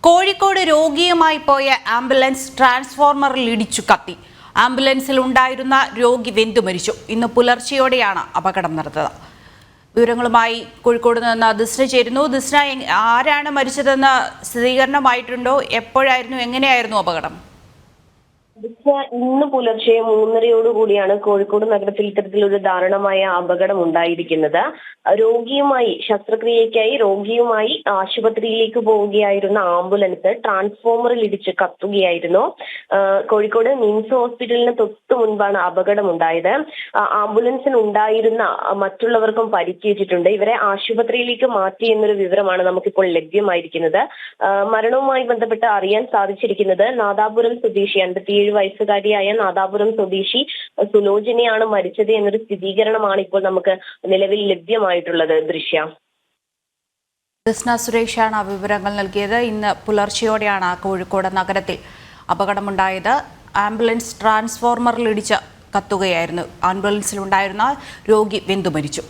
കോഴിക്കോട് രോഗിയുമായി പോയ ആംബുലൻസ് ട്രാൻസ്ഫോർമറിൽ ഇടിച്ചു കത്തി. ആംബുലൻസിൽ ഉണ്ടായിരുന്ന രോഗി വെന്തു മരിച്ചു. ഇന്ന് പുലർച്ചെയോടെയാണ് അപകടം നടന്നത്. വിവരങ്ങളുമായി കോഴിക്കോട് നിന്ന് ദിസ്ന ചേരുന്നു. ദിസ്ന, ആരാണ് മരിച്ചതെന്ന് സ്ഥിരീകരണമായിട്ടുണ്ടോ? എപ്പോഴായിരുന്നു, എങ്ങനെയായിരുന്നു അപകടം? ഇന്ന് പുലർച്ചെ 3:30 കോഴിക്കോട് നഗരത്തിൽ ഇത്തരത്തിലൊരു ദാരുണമായ അപകടം ഉണ്ടായിരിക്കുന്നത്. രോഗിയുമായി ആശുപത്രിയിലേക്ക് പോവുകയായിരുന്ന ആംബുലൻസ് ട്രാൻസ്ഫോമറിൽ ഇടിച്ച് കത്തുകയായിരുന്നു. കോഴിക്കോട് മിംസ് ഹോസ്പിറ്റലിന് തൊട്ടു മുൻപാണ് അപകടം ഉണ്ടായത്. ആംബുലൻസിൽ ഉണ്ടായിരുന്ന മറ്റുള്ളവർക്കും പരിക്കേറ്റിട്ടുണ്ട്. ഇവരെ ആശുപത്രിയിലേക്ക് മാറ്റി എന്നൊരു വിവരമാണ് നമുക്കിപ്പോൾ ലഭ്യമായിരിക്കുന്നത്. മരണവുമായി ബന്ധപ്പെട്ട് അറിയാൻ സാധിച്ചിരിക്കുന്നത് നാദാപുരം സ്വദേശി 57 വയസ്സുകാരിയായ നാദാപുരം സ്വദേശി സുലോചനയാണ് മരിച്ചത് എന്നൊരു സ്ഥിരീകരണമാണ് ഇപ്പോൾ നമുക്ക് നിലവിൽ ലഭ്യമായിട്ടുള്ളത്. ദിസ്ന സുരേഷാണ് വിവരങ്ങൾ നൽകിയത്. ഇന്ന് പുലർച്ചെയോടെയാണ് കോഴിക്കോട് നഗരത്തിൽ അപകടമുണ്ടായത്. ആംബുലൻസ് ട്രാൻസ്ഫോർമറിൽ ഇടിച്ച് കത്തുകയായിരുന്നു. ആംബുലൻസിലുണ്ടായിരുന്ന രോഗി വെന്തു മരിച്ചു.